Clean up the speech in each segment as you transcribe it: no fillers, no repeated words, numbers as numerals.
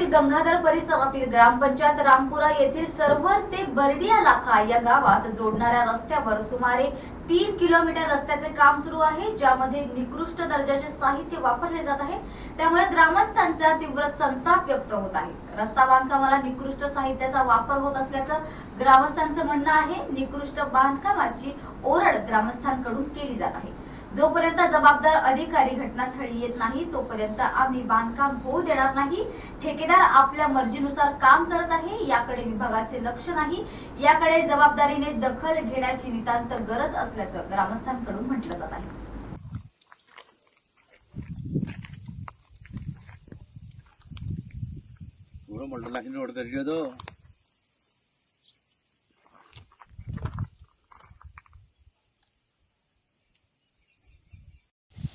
गंगाधर परिसरातील ग्रामपंचायत रामपुरा येथील सरवर ते बर्डिया लाखा या गावात जोडणाऱ्या रस्त्यावर सुमारे 3 किलोमीटर रस्त्याचे काम सुरू आहे, ज्यामध्ये निकृष्ट दर्जाचे साहित्य वापरले जात आहे। त्यामुळे ग्रामस्थांचा तीव्र संताप व्यक्त होत आहे। रस्ता बांधकामाला निकृष्ट साहित्याचा वापर होत असल्याचं ग्रामस्थांचं म्हणणं आहे। निकृष्ट बांधकामाची ओरड ग्रामस्थांकडून केली जात आहे। जोपर्यंत जबाबदार अधिकारी घटनास्थळी येत नाही तोपर्यंत आम्ही बांधकाम होऊ देणार नाही। ठेकेदार आपल्या मर्जीनुसार काम करत आहे, याकडे विभागाचे लक्ष नाही। याकडे जबाबदारीने दखल घेण्याची नितांत गरज असल्याचं ग्रामस्थांकडून म्हटलं जात आहे।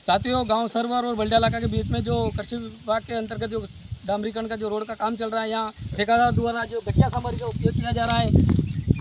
साथियों, गांव सरवर और बल्डिया इलाका के बीच में जो कृषि विभाग के अंतर्गत जो डामरीकरण का जो रोड का काम चल रहा है, यहाँ ठेकेदार द्वारा जो घटिया सामग्री का उपयोग किया जा रहा है।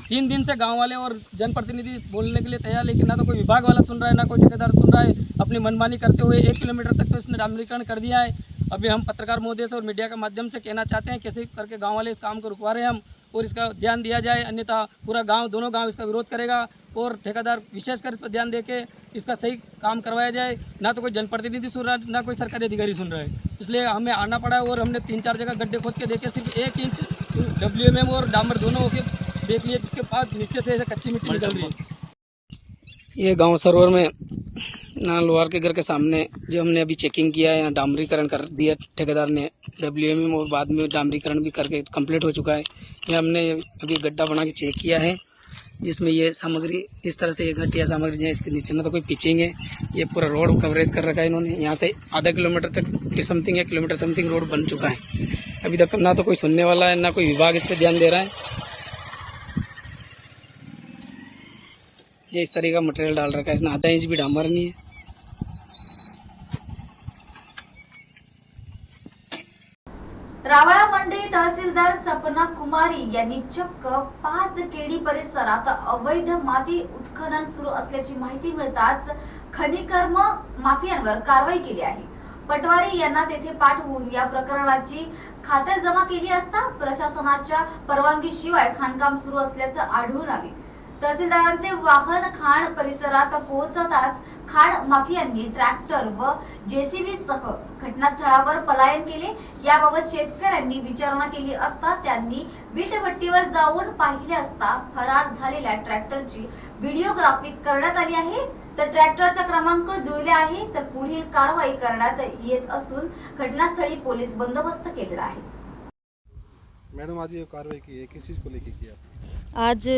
3 दिन से गांव वाले और जनप्रतिनिधि बोलने के लिए तैयार, लेकिन ना तो कोई विभाग वाला सुन रहा है, ना कोई ठेकेदार सुन रहा है। अपनी मनमानी करते हुए 1 किलोमीटर तक तो इसने डामरीकरण कर दिया है। अभी हम पत्रकार महोदय से और मीडिया के माध्यम से कहना चाहते हैं, कैसे करके गाँव वाले इस काम को रुकवा रहे हैं हम, और इसका ध्यान दिया जाए, अन्यथा पूरा गाँव, दोनों गाँव इसका विरोध करेगा। और ठेकेदार विशेषकर इस पर ध्यान देके इसका सही काम करवाया जाए। ना तो कोई जनप्रतिनिधि सुन रहा है, ना कोई सरकारी अधिकारी सुन रहा है, इसलिए हमें आना पड़ा है। और हमने 3-4 जगह गड्ढे खोद के देखे, सिर्फ 1 इंच WMM और डामर दोनों होके देख लिए, जिसके बाद नीचे से ऐसे कच्ची मिट्टी निकल रही है। ये गांव सरोवर में लोहार के घर के सामने जो हमने अभी चेकिंग किया है, यहाँ डामरीकरण कर दिया ठेकेदार ने WMM, और बाद में डामरीकरण भी करके कंप्लीट हो चुका है। ये हमने अभी गड्ढा बना के चेक किया है, जिसमें ये सामग्री इस तरह से, ये घटिया सामग्री है। इसके नीचे ना तो कोई पिचिंग है, ये पूरा रोड कवरेज कर रखा है इन्होंने। यहाँ से आधा किलोमीटर तक के समथिंग, 1 किलोमीटर समथिंग रोड बन चुका है। अभी तक ना तो कोई सुनने वाला है, ना कोई विभाग इस पर ध्यान दे रहा है। ये इस तरह का मटेरियल डाल रखा है, इसमें आधा इंच भी डामर नहीं है। रावळा मंडी तहसीलदार सपना कुमारी यांनी चक्क 5 केडी परिसरात अवैध माती उत्खनन सुरू असल्याची माहिती मिळताच खनिकर्म माफियांवर कारवाई केली आहे। पटवारी यांना तेथे पाठवून या प्रकरणाची खातरजमा केली असता प्रशासनाच्या परवानगीशिवाय खाणकाम सुरू असल्याचं आढळून आले। तहसीलदारांचे वाहन खाण परिसरात पोहोचताच खाण माफियांनी ट्रॅक्टर व JCB सह घटनास्थळावर पलायन केले। याबाबत शेतकऱ्यांनी विचारणा केली असता त्यांनी वीटभट्टीवर जाऊन पाहिले असता फरार झालेल्या ट्रॅक्टरची व्हिडिओग्राफी करण्यात आली आहे। तर ट्रॅक्टरचा क्रमांक जुळले आहे, तर पुढील कारवाई करण्यात येत असून घटनास्थळी पोलीस बंदोबस्त केलेला आहे। मैडम, आज ये कार्रवाई की है, किस चीज़ को लेके किया? आज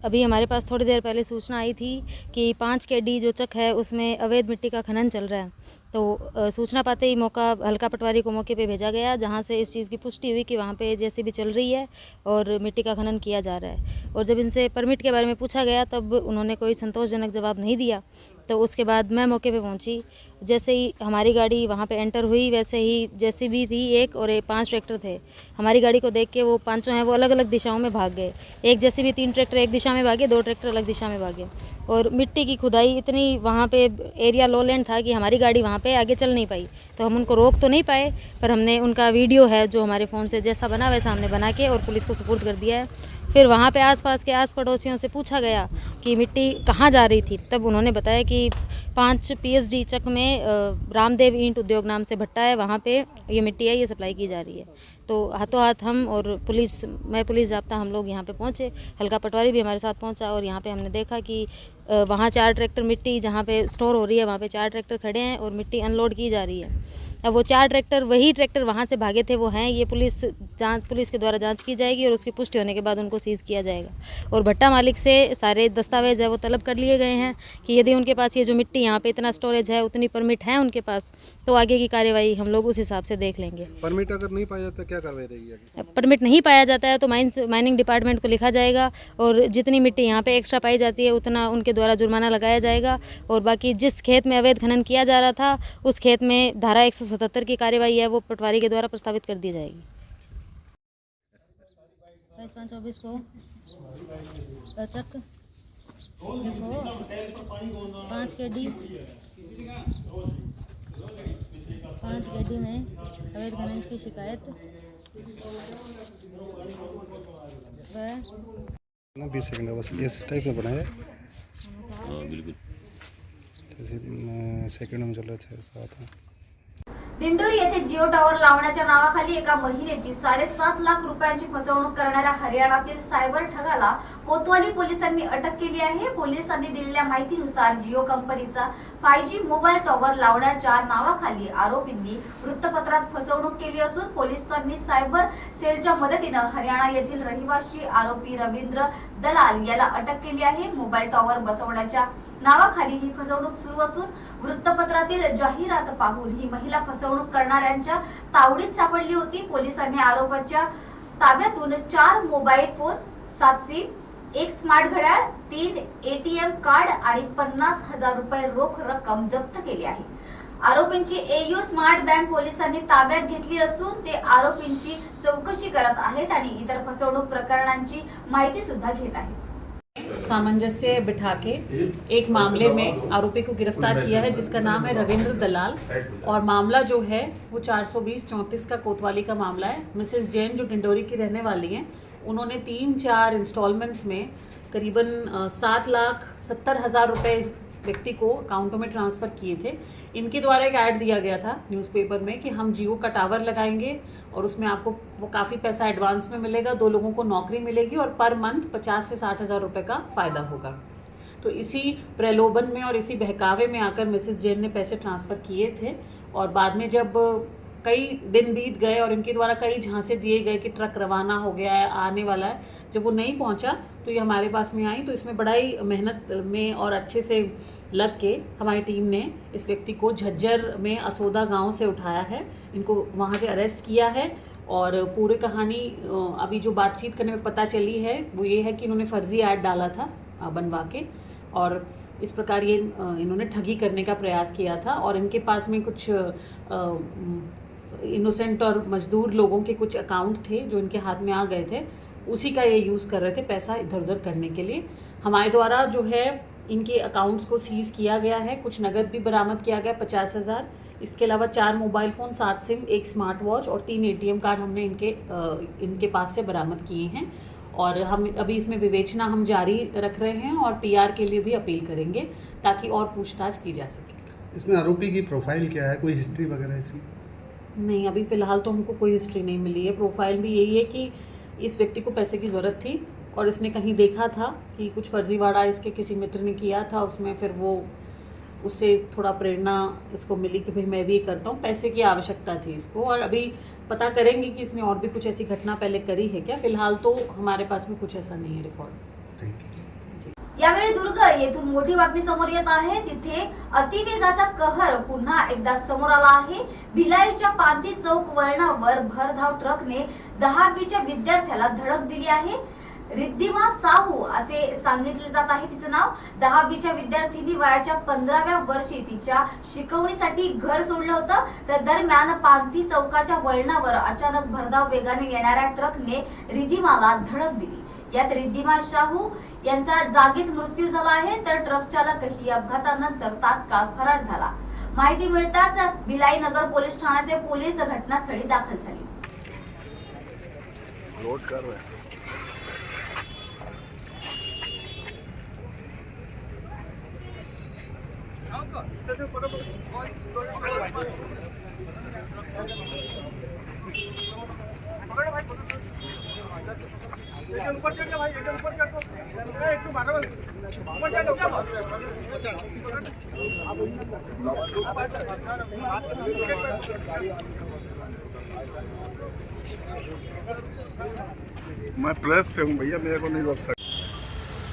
अभी हमारे पास थोड़ी देर पहले सूचना आई थी कि 5 केडी जो चक है उसमें अवैध मिट्टी का खनन चल रहा है। तो सूचना पाते ही मौका हल्का पटवारी को मौके पे भेजा गया, जहां से इस चीज़ की पुष्टि हुई कि वहां पे JCB चल रही है और मिट्टी का खनन किया जा रहा है। और जब इनसे परमिट के बारे में पूछा गया तब उन्होंने कोई संतोषजनक जवाब नहीं दिया। तो उसके बाद मैं मौके पे पहुंची। जैसे ही हमारी गाड़ी वहाँ पे एंटर हुई, वैसे ही JCB थी एक और 5 ट्रैक्टर थे। हमारी गाड़ी को देख के वो पांचों हैं वो अलग अलग दिशाओं में भाग गए। एक JCB 3 ट्रैक्टर एक दिशा में भागे, 2 ट्रैक्टर अलग दिशा में भागे। और मिट्टी की खुदाई इतनी, वहाँ पे एरिया लोलैंड था कि हमारी गाड़ी वहाँ पे आगे चल नहीं पाई। तो हम उनको रोक तो नहीं पाए, पर हमने उनका वीडियो है जो हमारे फ़ोन से जैसा बना वैसा हमने बना के और पुलिस को सुपुर्द कर दिया है। फिर वहाँ पे आसपास के आस पड़ोसियों से पूछा गया कि मिट्टी कहाँ जा रही थी, तब उन्होंने बताया कि 5 PSD चक में रामदेव ईंट उद्योग नाम से भट्टा है, वहाँ पे ये मिट्टी है, ये सप्लाई की जा रही है। तो हाथों हाथ हम और पुलिस, मैं पुलिस जाब्ता, हम लोग यहाँ पे पहुँचे। हल्का पटवारी भी हमारे साथ पहुँचा और यहाँ पे हमने देखा कि वहाँ 4 ट्रैक्टर मिट्टी जहाँ पे स्टोर हो रही है, वहाँ पे 4 ट्रैक्टर खड़े हैं और मिट्टी अनलोड की जा रही है। अब वो 4 ट्रैक्टर, वही ट्रैक्टर वहाँ से भागे थे, वो हैं। ये पुलिस के द्वारा जांच की जाएगी और उसकी पुष्टि होने के बाद उनको सीज़ किया जाएगा। और भट्टा मालिक से सारे दस्तावेज है वो तलब कर लिए गए हैं कि यदि उनके पास ये जो मिट्टी यहाँ पे इतना स्टोरेज है, उतनी परमिट है उनके पास, तो आगे की कार्यवाही हम लोग उस हिसाब से देख लेंगे। परमिट अगर नहीं पाया जाता क्या कार्रवाई रहेगी? परमिट नहीं पाया जाता है तो माइनिंग डिपार्टमेंट को लिखा जाएगा और जितनी मिट्टी यहाँ पे एक्स्ट्रा पाई जाती है उतना उनके द्वारा जुर्माना लगाया जाएगा। और बाकी जिस खेत में अवैध खनन किया जा रहा था उस खेत में धारा 177 की कार्यवाही है वो पटवारी के द्वारा प्रस्तावित कर दी जाएगी। 5/24 को चक 5 केडी में अवैध खनन की शिकायत ना 20 सेकंड है बस इस टाइप में बनाया है। बिल्कुल। जैसे सेकंड में चल रहा है 6-7 में। दिंडोरी येथे जिओ टॉवर लावण्याच्या नावाखाली एका महिलेची 7.5 लाख रुपयांची फसवणूक करणाऱ्या हरियाणातील सायबर ठगाला कोतवाली पोलिसांनी अटक केली आहे। पोलिसांनी दिलेल्या माहितीनुसार जिओ कंपनीचा 5G मोबाईल टॉवर लावण्याच्या नावाखाली आरोपींनी वृत्तपत्रात फसवणूक केली असून पोलिसांनी सायबर सेलच्या मदतीने हरियाणा येथील रहिवासी आरोपी रवींद्र दलाल याला अटक केली आहे। मोबाईल टॉवर बसवण्याच्या नावाखाली ही फसवणूक सुरू असून वृत्तपत्रातील जाहिरात पाहून ही महिला फसवणूक करणाऱ्यांच्या तावडीत सापडली होती। पोलिसांनी आरोपाच्या ताब्यातून 4 मोबाईल फोन, 7 सिम, 1 स्मार्ट घड्याळ, 3 ATM कार्ड आणि 50,000 रुपये रोख रक्कम जप्त केली आहे। आरोपींची AU स्मार्ट बँक पोलिसांनी ताब्यात घेतली असून ते आरोपींची चौकशी करत आहेत आणि इतर फसवणूक प्रकरणांची माहिती सुद्धा घेत आहेत। सामंजस्य बिठा के एक मामले में आरोपी को गिरफ्तार किया है जिसका नाम है रविंद्र दलाल और मामला जो है वो 420-34 का कोतवाली का मामला है। मिसेस जैन जो डिंडोरी की रहने वाली हैं उन्होंने 3-4 इंस्टॉलमेंट्स में करीबन 7,70,000 रुपये इस व्यक्ति को अकाउंटों में ट्रांसफ़र किए थे। इनके द्वारा एक ऐड दिया गया था न्यूज़पेपर में कि हम जियो का टावर लगाएंगे और उसमें आपको वो काफ़ी पैसा एडवांस में मिलेगा, 2 लोगों को नौकरी मिलेगी और पर मंथ 50 से 60,000 रुपये का फ़ायदा होगा। तो इसी प्रलोभन में और इसी बहकावे में आकर मिसेस जैन ने पैसे ट्रांसफ़र किए थे और बाद में जब कई दिन बीत गए और इनके द्वारा कई झांसे दिए गए कि ट्रक रवाना हो गया है, आने वाला है, जब वो नहीं पहुंचा तो ये हमारे पास में आई। तो इसमें बड़ा ही मेहनत में और अच्छे से लग के हमारी टीम ने इस व्यक्ति को झज्जर में असोदा गांव से उठाया है, इनको वहां से अरेस्ट किया है और पूरी कहानी अभी जो बातचीत करने में पता चली है वो ये है कि इन्होंने फर्जी ऐड डाला था बनवा के और इस प्रकार ये इन्होंने ठगी करने का प्रयास किया था और इनके पास में कुछ इनोसेंट और मजदूर लोगों के कुछ अकाउंट थे जो इनके हाथ में आ गए थे, उसी का ये यूज़ कर रहे थे पैसा इधर उधर करने के लिए। हमारे द्वारा जो है इनके अकाउंट्स को सीज़ किया गया है, कुछ नगद भी बरामद किया गया 50,000। इसके अलावा 4 mobile phone, 7 SIM, 1 smart watch और 3 ATM कार्ड हमने इनके पास से बरामद किए हैं और हम अभी इसमें विवेचना हम जारी रख रहे हैं और PR के लिए भी अपील करेंगे ताकि और पूछताछ की जा सके। इसमें आरोपी की प्रोफाइल क्या है, कोई हिस्ट्री वगैरह इसकी? नहीं, अभी फ़िलहाल तो हमको कोई हिस्ट्री नहीं मिली है। प्रोफाइल भी यही है कि इस व्यक्ति को पैसे की ज़रूरत थी और इसने कहीं देखा था कि कुछ फर्जीवाड़ा इसके किसी मित्र ने किया था, उसमें फिर वो उससे थोड़ा प्रेरणा इसको मिली कि भाई मैं भी करता हूँ, पैसे की आवश्यकता थी इसको। और अभी पता करेंगे कि इसने और भी कुछ ऐसी घटना पहले करी है क्या। फिलहाल तो हमारे पास में कुछ ऐसा नहीं है रिकॉर्ड। Thank you. यावेळी दुर्ग येथून मोठी बातमी समोर येत आहे। तिथे अतिवेगाचा कहर पुन्हा एकदा समोर आला आहे। भिलाईच्या पांती चौक वळणावर भरधाव ट्रकने 10वीच्या विद्यार्थ्याला धडक दिली आहे। रिद्धिमा साहू असे सांगितले जात आहे तिचं नाव। 10वीच्या विद्यार्थिनी वयाच्या 15व्या वर्षी तिच्या शिकवणीसाठी घर सोडलं होतं। तर दरम्यान पांती चौकाच्या वळणावर अचानक भरधाव वेगाने येणाऱ्या ट्रकने रिद्धिमाला धडक दिली। यात रिद्धिमा साहू यांचा जागीच मृत्यू झाला आहे तर ट्रक चालकही अपघातानंतर तात्काळ फरार झाला। माहिती मिळताच भिलाई नगर पोलीस ठाण्याचे पोलीस घटनास्थळी दाखल झाले। लोड कर रहे हैं। मैं प्रेस से हूँ भैया, मेरे को नहीं रोक सकते।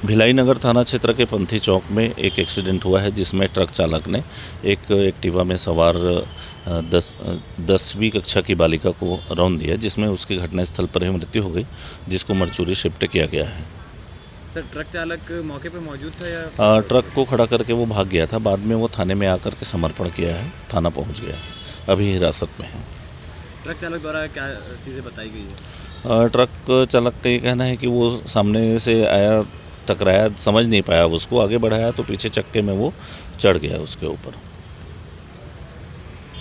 भिलाई नगर थाना क्षेत्र के पंथी चौक में एक एक्सीडेंट हुआ है जिसमें ट्रक चालक ने एक एक्टिवा में सवार 10वीं कक्षा की बालिका को रौंद दिया, जिसमें उसकी घटनास्थल पर ही मृत्यु हो गई, जिसको मरचूरी शिफ्ट किया गया है। सर, ट्रक चालक मौके पर मौजूद था या? ट्रक को खड़ा करके वो भाग गया था, बाद में वो थाने में आकर के समर्पण किया है, थाना पहुंच गया, अभी हिरासत में है। ट्रक चालक द्वारा क्या चीज़ें बताई गई है? ट्रक चालक का ये कहना है कि वो सामने से आया, टकराया, समझ नहीं पाया, उसको आगे बढ़ाया तो पीछे चक्के में वो चढ़ गया उसके ऊपर।